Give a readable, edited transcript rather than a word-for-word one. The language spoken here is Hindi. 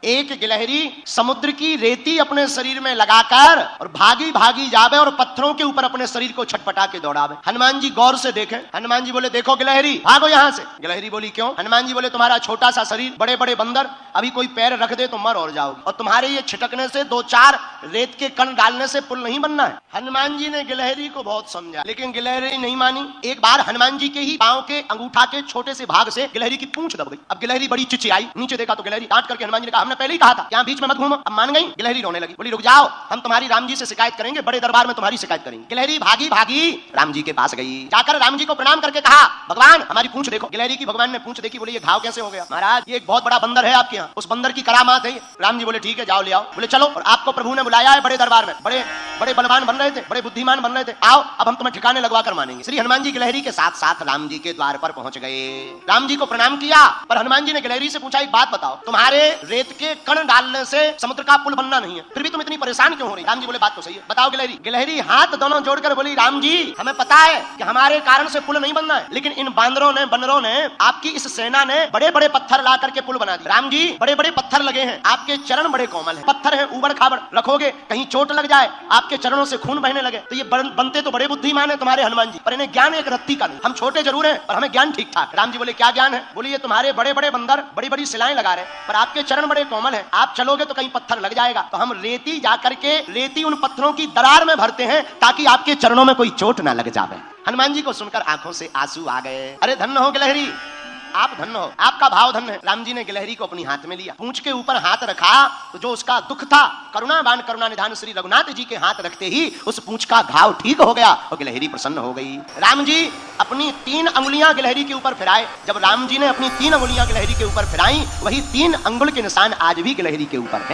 एक गिलहरी समुद्र की रेती अपने शरीर में लगाकर और भागी भागी जावे और पत्थरों के ऊपर अपने शरीर को छटपटा के दौड़ावे। हनुमान जी गौर से देखें, हनुमान जी बोले देखो गिलहरी भागो यहाँ से। गिलहरी बोली क्यों? हनुमान जी बोले तुम्हारा छोटा सा शरीर, बड़े बड़े बंदर, अभी कोई पैर रख दे तो मर और जाओगे, और तुम्हारे ये छिटकने से, दो चार रेत के कण डालने से पुल नहीं बनना है। हनुमान जी ने गिलहरी को बहुत समझा, लेकिन गिलहरी नहीं मानी। एक बार हनुमान जी के ही पांव के अंगूठा के छोटे से भाग से गिलहरी की पूंछ दब गई। अब गिलहरी बड़ी चिचियाई, नीचे देखा तो गिलहरी डांट करके हनुमान जी ने कहा हमने पहले ही कहा था यहाँ बीच में मत घूमो। अब मान गई, गिलहरी रोने लगी, बोली रुक जाओ, हम तुम्हारी राम जी से शिकायत करेंगे, बड़े दरबार में तुम्हारी शिकायत करेंगे। गिलहरी भागी भागी राम जी के पास गई, जाकर राम जी को प्रणाम करके कहा भगवान हमारी पूंछ देखो। गिलहरी की भगवान ने पूंछ देखी, बोले ये घाव कैसे हो गया? महाराज ये एक बहुत बड़ा बंदर है आपके यहाँ, उस बंदर की करामात है। राम जी बोले ठीक है जाओ ले आओ। बोले चलो, और आपको प्रभु ने बुलाया है बड़े दरबार में, बड़े बड़े बलवान बन रहे थे, बड़े बुद्धिमान बन रहे थे, आओ अब हम तुम्हें ठिकाने लगवा कर मानेंगे। श्री हनुमान जी गिलहरी के साथ साथ राम जी के द्वार पर पहुंच गए। राम जी को प्रणाम किया, पर हनुमान जी ने गिलहरी से पूछा एक बात बताओ, तुम्हारे रेत के कण डालने से समुद्र का पुल बनना नहीं है, फिर भी तुम इतनी परेशान क्यों हो रही? राम जी बोले बात तो सही है, बताओ गिलहरी। गिलहरी हाथ दोनों जोड़कर बोली राम जी हमें पता है कि हमारे कारण से पुल नहीं बनना है, लेकिन इन बंदरों ने आपकी इस सेना ने बड़े बड़े पत्थर ला करके पुल बना दिया। राम जी बड़े बड़े पत्थर लगे हैं, आपके चरण बड़े कोमल हैं, पत्थर हैं उबड़ खाबड़, रखोगे कहीं चोट लग जाए, आपके चरणों से खून बहने लगे, तो ये बनते तो बड़े बुद्धिमान है तुम्हारे हनुमान जी, पर इन्हें ज्ञान एक रत्ती का नहीं। हम छोटे जरूर हैं पर हमें ज्ञान ठीक ठाक। राम जी बोले क्या ज्ञान है? बोले ये तुम्हारे बड़े बड़े बंदर बड़ी बड़ी सिलाएं लगा रहे हैं, पर आपके चरण बड़े कोमल हैं, आप चलोगे तो कहीं पत्थर लग जाएगा, तो हम रेती जाकर के रेती उन पत्थरों की दरार में भरते हैं ताकि आपके चरणों में कोई चोट ना लग जाए। हनुमान जी को सुनकर आंखों से आंसू आ गए। अरे धन्य हो गिलहरी, आप धन्य हो, आपका भाव धन्य है। राम जी ने गिलहरी को अपनी हाथ में लिया, पूंछ के ऊपर हाथ रखा तो जो उसका दुख था, करुणावान करुणा निधान श्री रघुनाथ जी के हाथ रखते ही उस पूंछ का घाव ठीक हो गया और गिलहरी प्रसन्न हो गई। राम जी अपनी 3 अंगुलियां गिलहरी के ऊपर फिराए। जब राम जी ने अपनी 3 अंगुलियां गिलहरी के ऊपर फिराई, वही 3 अंगुल के निशान आज भी गिलहरी के ऊपर है।